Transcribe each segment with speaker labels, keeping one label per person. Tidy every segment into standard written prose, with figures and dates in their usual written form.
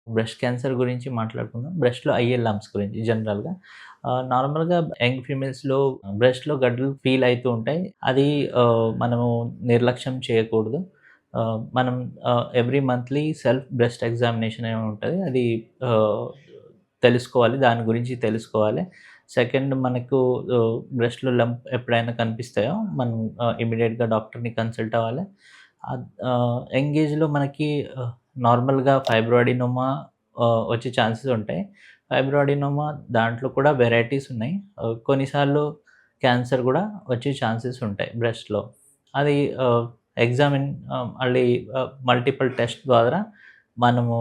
Speaker 1: Breast cancer గురించి మాట్లాడుకుందాం. బ్రెస్ట్‌లో అయ్యే లంప్స్ గురించి జనరల్‌గా. నార్మల్‌గా యంగ్ ఫీమేల్స్‌లో బ్రెస్ట్‌లో గడ్డలు ఫీల్ అయితూ ఉంటాయి. అది మనము నిర్లక్ష్యం చేయకూడదు. మనం every monthly self breast examination అని ఉంటది. అది ఆహ్, తెలుసుకోవాలి. దాని గురించి తెలుసుకోవాలి. సెకండ్ మనకు బ్రెస్ట్‌లో లంప్ ఎప్పుడైనా కనిపిస్తాయో మనం ఇమ్మీడియేట్‌గా డాక్టర్‌ని కన్సల్ట్ అవ్వాలి. యంగ్ ఏజ్‌లో మనకి నార్మల్‌గా ఫైబ్రోఅడినోమా వచ్చే ఛాన్సెస్ ఉంటాయి. ఫైబ్రోఅడినోమా దాంట్లో కూడా వెరైటీస్ ఉన్నాయి. కొన్నిసార్లు క్యాన్సర్ గూడా వచ్చే ఛాన్సెస్ ఉంటాయి బ్రెస్ట్‌లో. అది మళ్ళీ మల్టిపుల్ టెస్ట్ ద్వారా మనము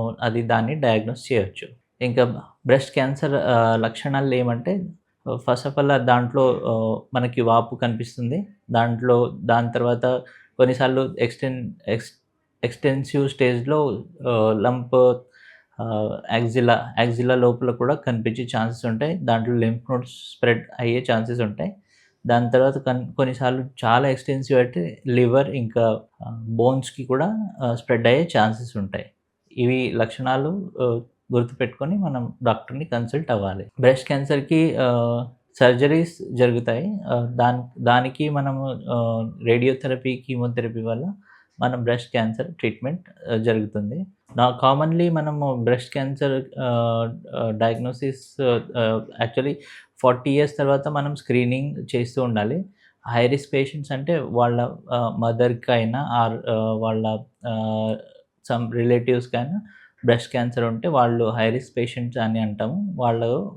Speaker 1: దాన్ని డయాగ్నోస్ చేయొచ్చు. ఇంకా బ్రెస్ట్ క్యాన్సర్ లక్షణాలు ఏమంటే ఫస్ట్ ఆఫ్ ఆల్ దాంట్లో మనకి వాపు కనిపిస్తుంది. దాని తర్వాత కొన్నిసార్లు ఎక్స్‌టెన్సివ్ స్టేజ్‌లో లంప్ యాక్సిలా లోపల కూడా కనిపించే ఛాన్సెస్ ఉంటాయి. దాంట్లో లింఫ్ నోడ్స్ స్ప్రెడ్ అయ్యే ఛాన్సెస్ ఉంటాయి. దాని తర్వాత కొన్నిసార్లు చాలా ఎక్స్‌టెన్సివ్ అయితే లివర్ ఇంకా బోన్స్‌కి కూడా స్ప్రెడ్ అయ్యే ఛాన్సెస్ ఉంటాయి. ఇవి లక్షణాలు గుర్తుపెట్టుకొని మనం డాక్టర్‌ని కన్సల్ట్ అవ్వాలి. బ్రెస్ట్ క్యాన్సర్‌కి సర్జరీస్ జరుగుతాయి. దానికి మనము రేడియోథెరపీ, కీమోథెరపీ వల్ల మన బ్రెస్ట్ క్యాన్సర్ ట్రీట్మెంట్ జరుగుతుంది. కామన్‌లీ మనము breast cancer diagnosis actually 40 years తర్వాత మనం స్క్రీనింగ్ చేస్తూ ఉండాలి. హై రిస్క్ పేషెంట్స్ అంటే వాళ్ళ మదర్‌కైనా వాళ్ళ ఆహ్, సమ్ రిలేటివ్స్‌కైనా బ్రెస్ట్ క్యాన్సర్ ఉంటే వాళ్ళు హై రిస్క్ పేషెంట్స్ అని అంటాము.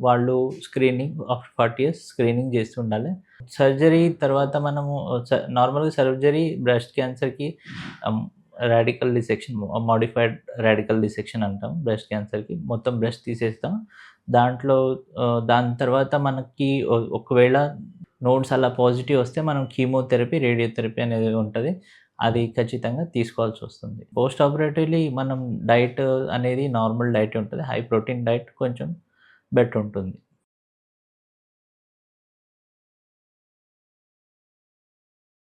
Speaker 1: వాళ్ళు స్క్రీనింగ్ ఆఫ్టర్ 40 ఇయర్స్ స్క్రీనింగ్ చేస్తుండాలి. సర్జరీ తర్వాత మనము నార్మల్‌గా సర్జరీ బ్రెస్ట్ క్యాన్సర్‌కి hmm, radical dissection, modified radical dissection అంటాం బ్రెస్ట్ క్యాన్సర్‌కి. మొత్తం బ్రెస్ట్ తీసేస్తాం. దాని తర్వాత మనకి ఒకవేళ నోడ్స్ అలా పాజిటివ్ వస్తే మనం కీమోథెరపీ, రేడియోథెరపీ అనేది ఉంటది. అది ఖచ్చితంగా తీసుకోవాల్సొస్తుంది. పోస్ట్ ఆపరేటివ్‌లీ మనం డైట్ అనేది నార్మల్ డైటే ఉంటది. హై ప్రోటీన్ డైట్ కొంచెం బెటర్ ఉంటుంది.